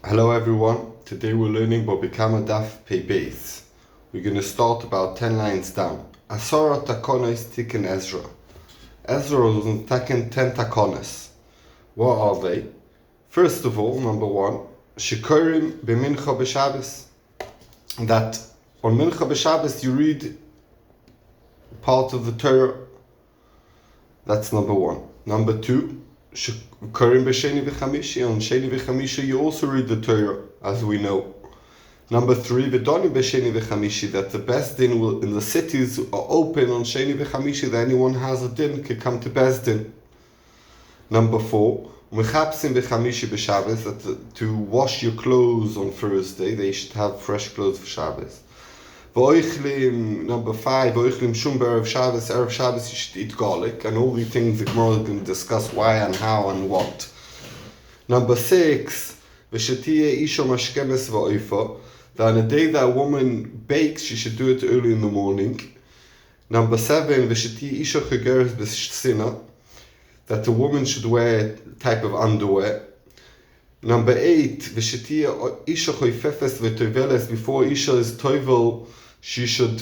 Hello everyone, today we're learning Bobikama Daf Pei Beis. We're going to start about 10 lines down. Asara takonos tikkun Ezra. Ezra was taken 10 takonos. What are they? First of all, number one, Shikorim b'mincha b'Shabbos. That on mincha b'Shabbos you read part of the Torah. That's number one. Number two, Shikorim b'Sheni v'Chamishi. On Sheni v'Chamishi you also read the Torah, as we know. Number three, V'doni b'Sheni v'Chamishi, that the Beis Din will, in the cities are open on Sheni v'Chamishi, that anyone has a din can come to Beis Din. Number four, Mechapsim b'Chamishi b'Shabbos, that to wash your clothes on Thursday, they should have fresh clothes for Shabbos. V'oichlim, number five, V'oichlim shum b'erev Shabbos, you should eat garlic, and all these things the Gemara is going to discuss why and how and what. Number six, V'shetiyeh isha mashkemes v'oifa, that on a day that a woman bakes, she should do it early in the morning. Number seven, V'shetiyeh isha chegeres b'sina, that the woman should wear a type of underwear. Number eight, V'shetiyeh isha choifefes v'toiveles, before isha is toivel, she should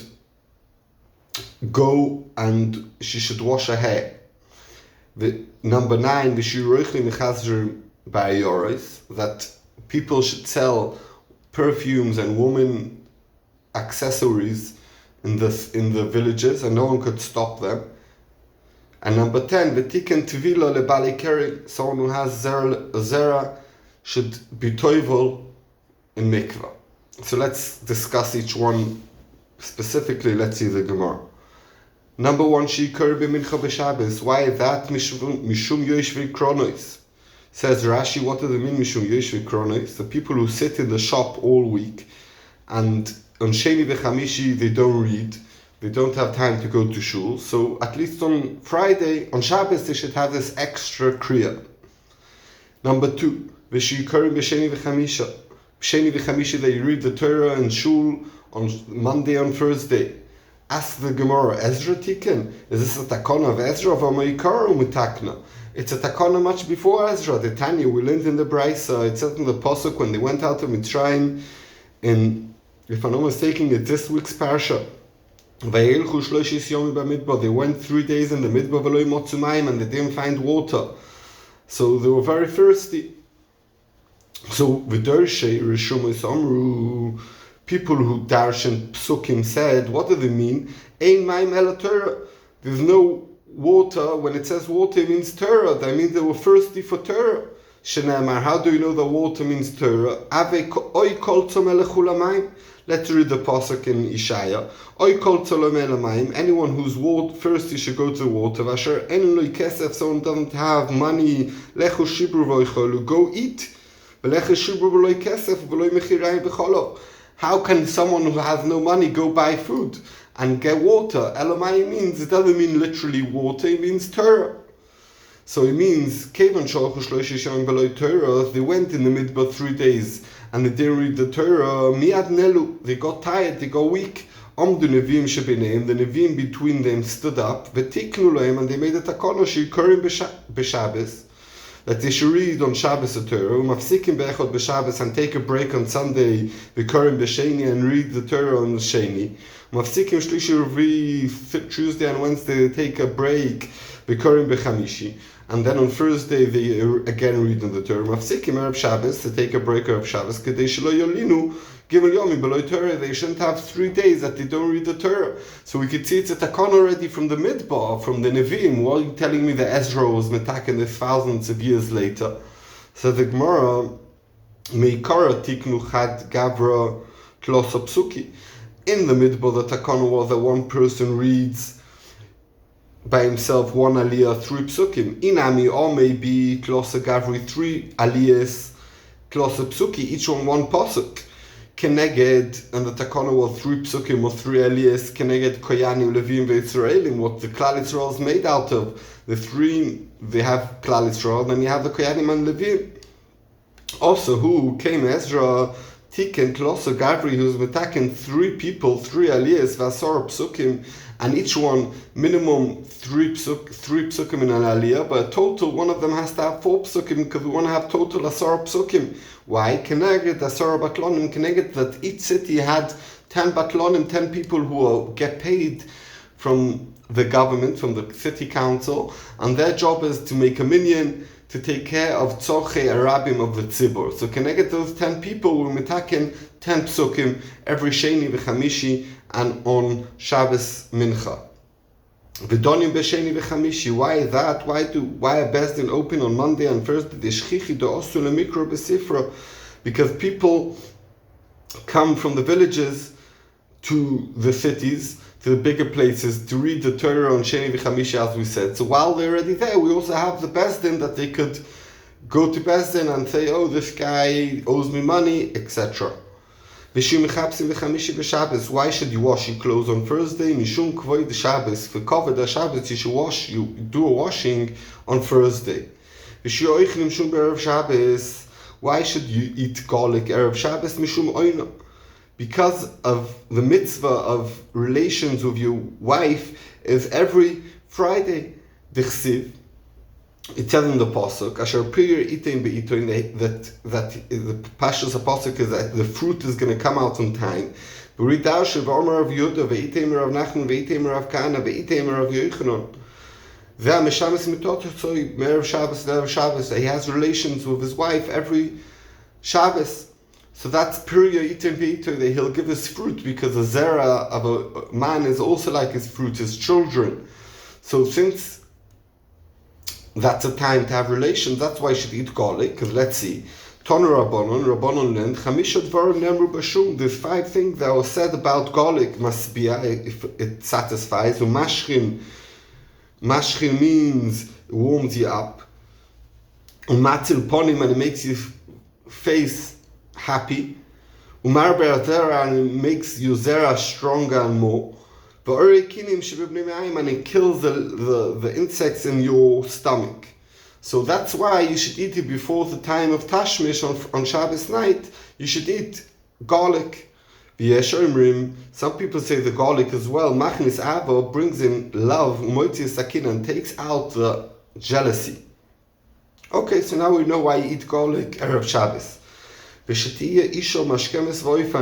go and she should wash her hair. Number nine, V'shiroichli mechazrim ba'ayoros, that people should sell perfumes and women accessories in the villages, and no one could stop them. And number 10, v'tiken tvila lebali keri, someone who has zera should be toivel in mikvah. So let's discuss each one specifically. Let's see the Gemara. Number one, sheikar b'mincha b'Shabbos. Why is that? Mishum yoshvi kronos. Says Rashi, what does it mean, Mishum Yoshvi Kronos? The people who sit in the shop all week, and on Sheni v'Chamishi they don't read, they don't have time to go to shul, so at least on Friday, on Shabbos, they should have this extra kriya. Number two, V'shikarim b'Sheni v'Chamisha. Sheni v'Chamishi, they read the Torah in shul on Monday and Thursday. Ask the Gemara, Ezra Tikkun, is this a takana of Ezra, v'amayikar or mutakna? It's a takana much before Ezra. The Tanya, we learned in the Braisa, it says in the Pasuk, when they went out of Mitzrayim, if I'm not mistaken, it's this week's parsha. They went 3 days in the midbar, and they didn't find water. So they were very thirsty. So, V'dorshe Rishumus Amru, people who darshan psukim said, what do they mean? Ein maim ela Torah. There's no water. When it says water, it means Torah. That means they were thirsty for Torah. Shenamar, how do you know that water means Torah? Ave oi kol tzomele chulamayim. Let's read the pasuk in Ishaya. Oi kol tzomele mayim. Anyone who's thirsty should go to the water. Vasher en loy kesef. Someone doesn't have money. Lechu shibru v'oicholu. Go eat. V'lechu shibru v'loy kesef v'loy mechirayim v'cholov. How can someone who has no money go buy food and get water? Elamai means, it doesn't mean literally water, it means Torah. So it means, Kevan Shalchu Shloshi Shem Beloy Torah, they went in the midbar 3 days and they didn't read the Torah. Miad Nelu, they got tired, they got weak. Amdu Neviim Shebineim, the Neviim between them stood up, V'tiknu Lohem, and they made a takana Shikorim b'Shabbos, that they should read on Shabbos a Torah, Mafsikim be'echot b'Shabbos, and take a break on Sunday, V'korim b'Sheni, and read the Torah on the Sheni. Mafsikim shlishi revi, Tuesday and Wednesday they take a break, V'korim b'Chamishi, and then on Thursday they again read on the Torah. Mafsikim erev Shabbos, they take a break of Shabbos, Kedei shelo yolinu, Gimel Yomi below Torah, they shouldn't have 3 days that they don't read the Torah. So we could see it's a takon already from the midbar, from the Nevi'im. Why are you telling me that Ezra was metaken this thousands of years later? So the Gemara, Meikara tiknu chad gavra klosa psuki. In the midbar, the takon was that one person reads by himself one aliyah 3 psukim. Inami, or maybe klosa gavri 3 aliyahs klosa psuki, each one pasuk. Keneged, and the takana was 3 psukim or 3 aliyahs, Keneged koyanim levim ve'Yisraelim, what the Klal Yisrael is made out of. The 3, they have Klal Yisrael, then you have the koyanim and levim. Also, who came Ezra Tiken, Tloso Gavri, who's metaken 3 people, 3 aliyahs, Vasor Psukim, and each one minimum 3 psukim in an aliyah, but a total, one of them has to have 4 psukim because we want to have total Asar Psukim. Why? Keneged Asar Batlonim, Keneged that each city had 10 Batlonim, 10 people who get paid from the government, from the city council, and their job is to make a minyan to take care of Tzorchei Arabim of the Tzibur. So Keneged those 10 people, we're metaken 10 psukim every Sheni v'Chamishi and on Shabbos Mincha. V'donim b'Sheni v'Chamishi. Why that? Why a Beis Din open on Monday and Thursday? D'shchichi d'osu lemikro b'sifra. Because people come from the villages to the cities, to the bigger places, to read the Torah on Sheni v'Chamishi, as we said. So while they're already there, we also have the Beis Din that they could go to Beis Din and say, oh, this guy owes me money, etc. Why should you wash your clothes on Thursday? Mishum kvoid the Shabbos. For cover the Shabbos, you do a washing on Thursday. Why should you eat garlic Erev Shabbos? Mishum oina. Because of the mitzvah of relations with your wife is every Friday. It says in the pasuk, "Asher pir itein beitoin," that the pashas pasuk is that the fruit is going to come out on time. B'ridash v'omer of Yehuda ve'iteim of Nachman ve'iteim of Kana ve'iteim of Yochanan. That mishamis mitot so me'erev Shabbos le'erev Shabbos. He has relations with his wife every Shabbos. So that's Piriya Itim Beito, that he'll give his fruit, because the zera of a man is also like his fruit, his children. So since that's a time to have relations, that's why you should eat garlic, because let's see. Tonu Rabbanon learned, Chamisha Dvarim Nemru Bashum, there's 5 things that were said about garlic, masbia, if it satisfies, so mashchim means it warms you up, matil ponim, and it makes your face happy. Umar Be'atera, and it makes your zera stronger and more. And it kills the insects in your stomach. So that's why you should eat it before the time of Tashmish on Shabbos night. You should eat garlic. Some people say the garlic as well. Machnis Ava brings in love, and takes out the jealousy. Okay, so now we know why you eat garlic Erev Shabbos. A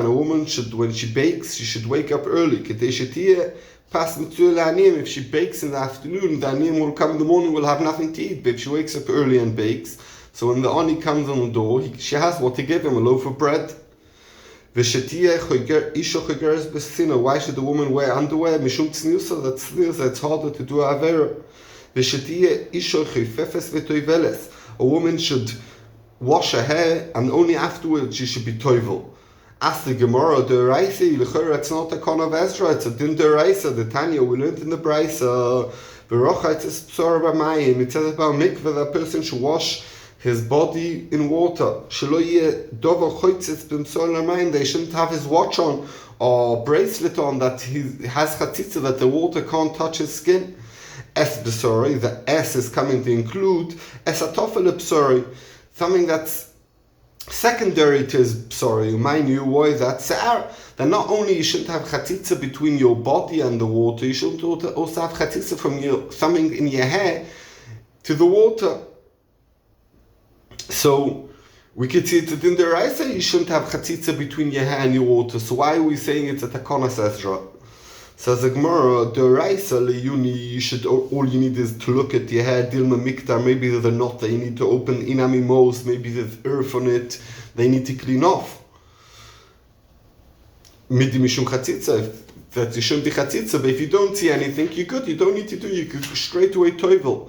woman should, when she bakes, she should wake up early. If she bakes in the afternoon, the aniyim will come in the morning, will have nothing to eat. But if she wakes up early and bakes, so when the ani comes on the door, she has what to give him, a loaf of bread. Why should the woman wear underwear? That's it's harder to do avera. A woman should wash her hair, and only afterwards she should be toivel. Ask the Gemara, Deraisa, it's not a kon of Ezra, it's a din Deraisa, the Tanya, we learned in the Braisa, it says about mikveh, that a person should wash his body in water. They shouldn't have his watch on, or bracelet on, that he has chatzitza, that the water can't touch his skin. Es b'sori, the S is coming to include es atofel b'sori, something that's secondary to his psori. Mind you, why that's that not only you shouldn't have chatzitza between your body and the water, you shouldn't also have chatzitza from something in your hair to the water. So we could see it in the Raisa, you shouldn't have chatzitza between your hair and your water. So why are we saying it's at Takonas Ezra? Says the Gemara, the Raisa leyuni, you should, all you need is to look at your hair, dilma miktar, maybe there's a knot that you need to open, inami mos, maybe there's earth on it, they need to clean off. Midi mishum chatzitza, that you shouldn't be chatzitza, but if you don't see anything, you're good, you don't need to do, you could straight away toivel.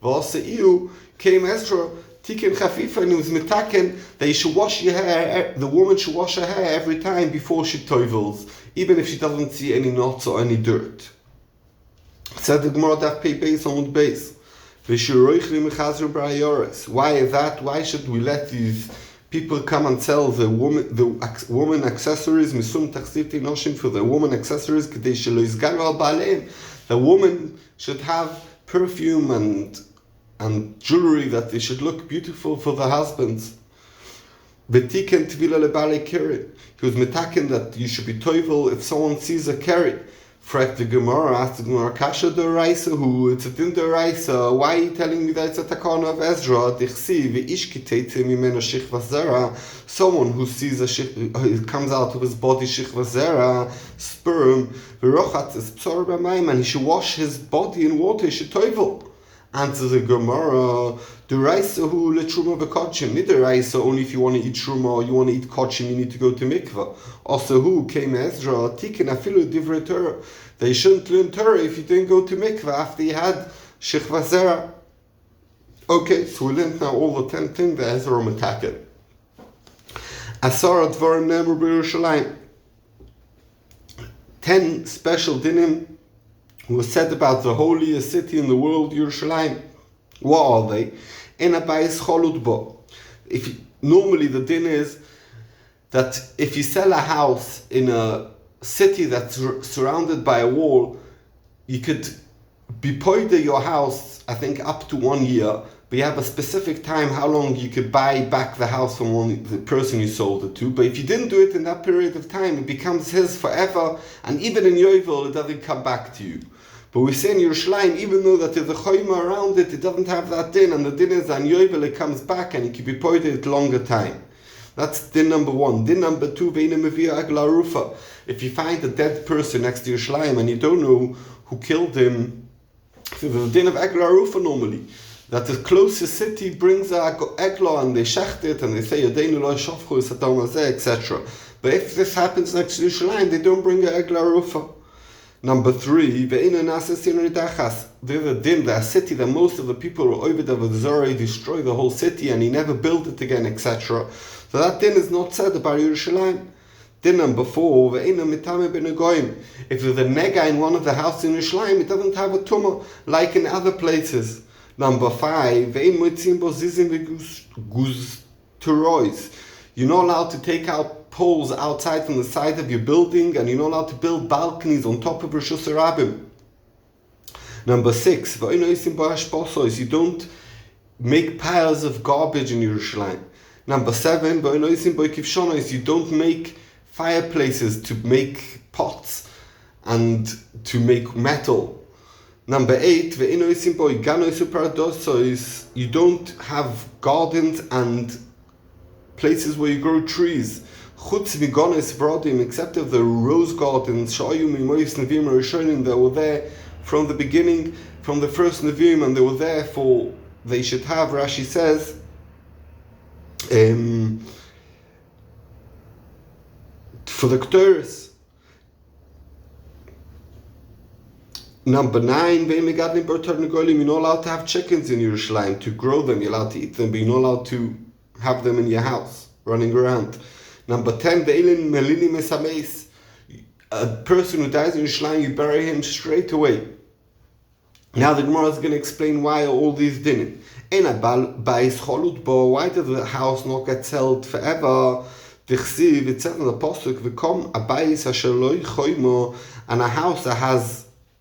V'aseiu came Ezra, tiken chafifa, and it was mitaken, that you should wash your hair, the woman should wash her hair every time before she toivels, even if she doesn't see any knots or any dirt. Said the Gemara daf pei beis on base. Why is that? Why should we let these people come and sell the woman accessories, misum tachsiti noshim, for the woman accessories, kedei shelo yizgalu al baleim? The woman should have perfume and jewelry, that they should look beautiful for the husbands. V'tiken tvila lebale keri. He was metaken that you should be toivel if someone sees a keri. Fragt the Gemara, asked the Gemara, Kasha d'oraisa hu, it's a din d'oraisa, why are you telling me that it's a takana of Ezra? Dichsi, v'ish kitete mimena shichva zera, someone who sees it comes out of his body shichva zera, sperm, v'rochat is psor b'mayim, and he should wash his body in water, he should toivel. Answers the Gemara, d'oraisa hu letruma v'kodshim, d'oraisa only if you want to eat truma or you want to eat kodshim, you need to go to mikvah. Also who came Ezra, tiken afilu divrei Torah. They shouldn't learn Torah if you didn't go to mikvah after you had shichva zera. Okay, so we learned now all the 10 things that Ezra metaken. Asar advarim ne'emru b'Yerushalayim. 10 special dinim was said about the holiest city in the world, Yerushalayim. What are they? En abayis cholud bo. Normally the din is that if you sell a house in a city that's surrounded by a wall, you could be poida your house, I think, up to 1 year, but you have a specific time how long you could buy back the house from the person you sold it to. But if you didn't do it in that period of time, it becomes his forever, and even in Yovel, it doesn't come back to you. But we say in Yerushalayim, even though that there's a choyma around it, it doesn't have that din, and the din is on Yovel, it comes back, and it can be poida at longer time. That's din number 1. Din number 2, if you find a dead person next to Yerushalayim and you don't know who killed him, so there's a din of Egla Rufa normally, that the closest city brings a Egla and they shecht it and they say, etc. But if this happens next to Yerushalayim, they don't bring a Egla Rufa. Number 3, there's a din, that a city that most of the people are over there with Zorah, destroy the whole city and he never built it again, etc. So that din is not said about Yerushalayim. Din number 4, if there's a nega in one of the houses in Yerushalayim, it doesn't have a tumah like in other places. Number 5, you're not allowed to take out poles outside from the side of your building, and you're not allowed to build balconies on top of Rishus Harabim. Number 6, you don't make piles of garbage in Yerushalayim. Number 7, you don't make fireplaces to make pots and to make metal. Number 8, you don't have gardens and places where you grow trees. Except of the rose gardens that were there from the beginning, from the first Nevi'im, and they were there they should have, Rashi says, for the Ketores. Number 9, you're not allowed to have chickens in Yerushalayim, to grow them, you're allowed to eat them, but you're not allowed to have them in your house, running around. Number 10, a person who dies in Yerushalayim, you bury him straight away. Now the Gemara is going to explain why all these dinim. Why does the house not get sold forever? It says in the pasuk, and a house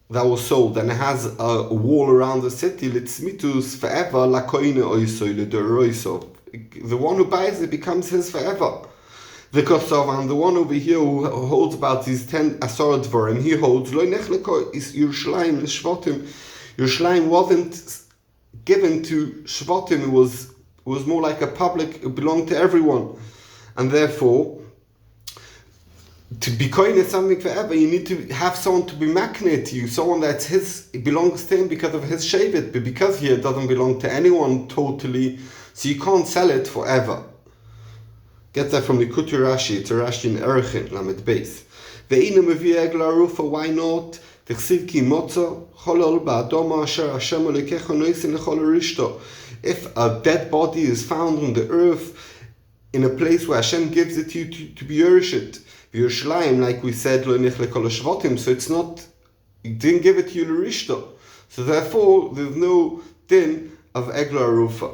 that was sold, and it has a wall around the city, forever. The one who buys it becomes his forever. Because of, and the one over here who holds about these 10 asar dvarim, he holds Yerushalayim l'shvatim. Yerushalayim wasn't given to shvatim; it was more like a public. It belonged to everyone, and therefore, to be koine something forever, you need to have someone to be makne to you, someone that's his. It belongs to him because of his shevet, but because here it doesn't belong to anyone totally, so you can't sell it forever. Get that from the Kutu Rashi. It's a Rashi in Erchin, Lamed Beis. Ve'ina mevi egla rufa, why not? T'chsiv ki motza, cholol ba'adoma asher Hashem olekecha noisin lechol arishto. If a dead body is found on the earth, in a place where Hashem gives it to you to be Yerushet, Yerushalayim, like we said, lo nich lekol shvatim, so it's not, he didn't give it to you l'rishto. So therefore, there's no din of egla rufa.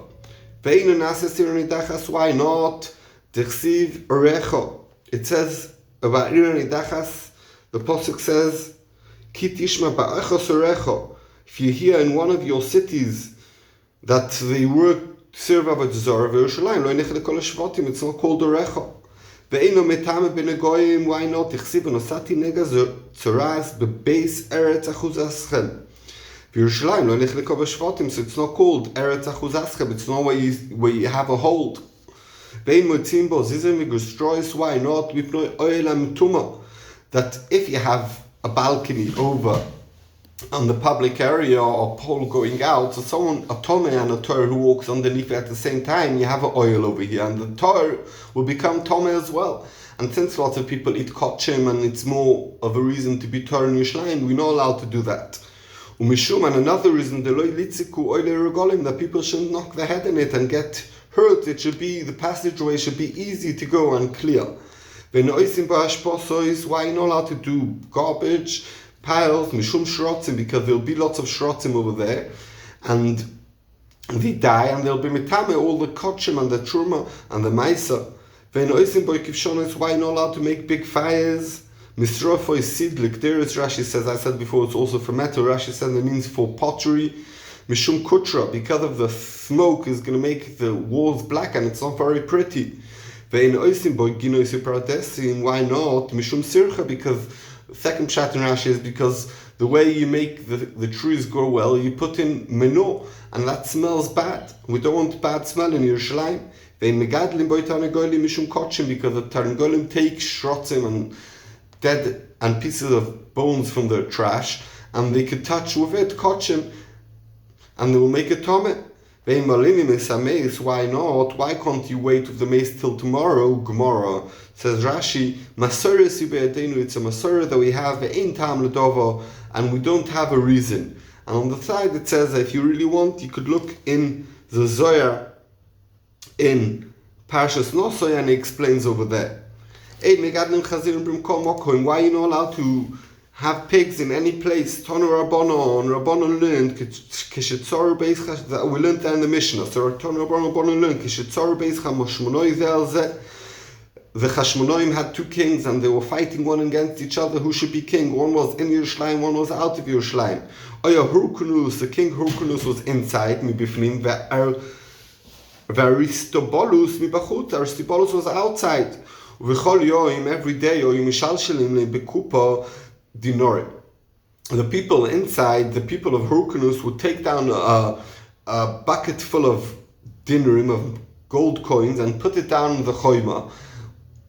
Ve'ina nasasir nidachas, why not? T'chsiv orecho. It says about Ira Nidachas, the Pasuk says, Ki tishma ba'echos orecho. If you hear in one of your cities that they work serve avodah zarah v'Yerushalayim lo yinech lekol hashvatim. It's not called a recha. Ve'eino metame ben hagoyim. Why not? Tichsiv v'nosati nega tzoras bebeis eretz achuzaschem. V'Yerushalayim lo yinech lekol hashvatim. So it's not called eretz achuzaschem. It's not where you have a hold. Ve'ein motzim bo zizim v'gustrois. Why not? Mipnoi oelam tuma. That if you have a balcony over on the public area or pole going out, so someone, a Tomei and a Torah who walks underneath it at the same time, you have an oil over here, and the Torah will become Tomei as well. And since lots of people eat kochim and it's more of a reason to be Torah in Yerushalayim, we're not allowed to do that. Umishum, and another reason, that people shouldn't knock their head in it and get hurt. It should be, the passageway should be easy to go and clear. Why are you not allowed to do garbage piles, mishum shrotzim, because there'll be lots of shrotzim over there, and they die, and they'll be metame all the kochim and the truma and the maisa. Why are you not allowed to make big fires? Misrofoy sidlik. There is Rashi says. I said before it's also for metal. Rashi says it means for pottery. Mishum kutra, because of the smoke is going to make the walls black and it's not very pretty. Why not? Mishum sircha, because second pshat in Rashi is because the way you make the trees grow well, you put in manure, and that smells bad. We don't want bad smell in Yerushalayim. Because the Tarnagolim take shrotzim and dead and pieces of bones from the trash, and they could touch with it kochim, and they will make a tomeh. Why not? Why can't you wait with the mace till tomorrow? Gemara says Rashi, Masoris yube'adenu, it's a Masorah that we have, ve'ein tam l'dovo, and we don't have a reason. And on the side it says that if you really want, you could look in the Zohar in Parshas Nosoi, and he explains over there. Why are you not allowed to have pigs in any place? Tonu Rabbanon, Rabbanon learned, that we learned that in the Mishnah. So Tonu Rabbanon learned, the Chashmonoim had two kings, and they were fighting one against each other. Who should be king? One was in Yerushalayim, one was out of Yerushalayim. The king Hyrcanus was inside, mibifnim, Aristobolus was outside. Every day, the people inside, the people of Hyrcanus, would take down a bucket full of dinarim, of gold coins, and put it down in the choima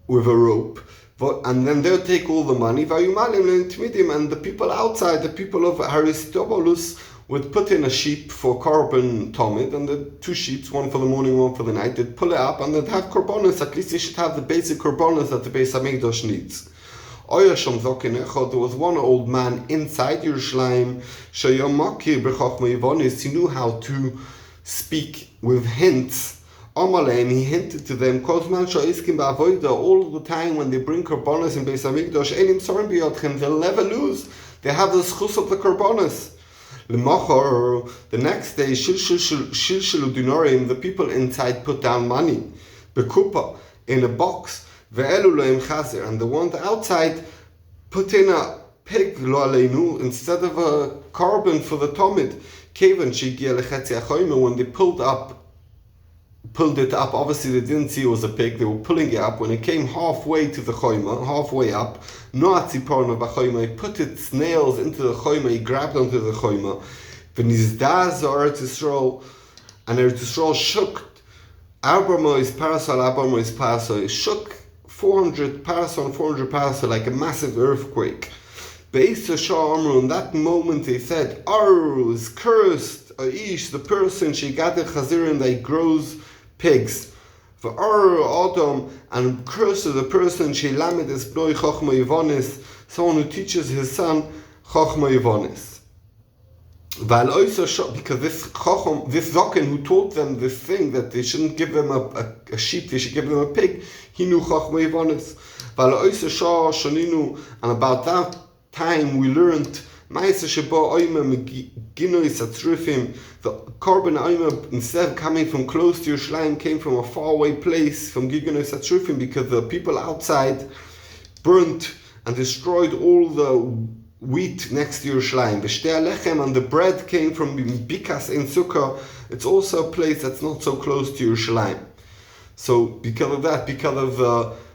with a rope. And then they'll take all the money, and the people outside, the people of Aristobulus, would put in a sheep for korban tomid, and the two sheep, one for the morning, one for the night, they'd pull it up, and they'd have korbanos. At least they should have the basic korbanos that the Beis HaMikdash needs. There was one old man inside Yerushalayim, he knew how to speak with hints. And he hinted to them, all the time when they bring korbanos in Beis HaMikdash, they'll never lose. They have the schus of the korbanos. The next day, the people inside put down money, in a box, and the one outside put in a pig instead of a korban for the tomid. When they pulled it up, obviously they didn't see it was a pig, they were pulling it up. When it came halfway to the choima, halfway up, he put its nails into the choima, he grabbed onto the choima. And Eretz Yisrael shook, shook 400 parasol, like a massive earthquake. In that moment they said, Aru is cursed, Aish, the person, she gathered chazirin that grows pigs. For Aru Adam, and cursed is the person, she lamed is bnoi chochma yivonis, someone who teaches his son chochma yivonis. Because this Zokin who taught them this thing, that they shouldn't give them a sheep, they should give them a pig, he knew chochma yivonis. And about that time we learned the korban oima, instead of coming from close to Yerushalayim, came from a faraway place, from Gigonoi Satrufim, because the people outside burnt and destroyed all the wheat next to Yerushalayim. V'shtei alechem, and the bread came from Bikas in Sukkah. It's also a place that's not so close to Yerushalayim. So because of that,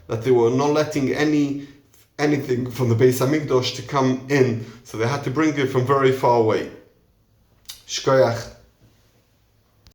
that they were not letting anything from the Beis Hamikdash to come in, so they had to bring it from very far away. Shkoyach.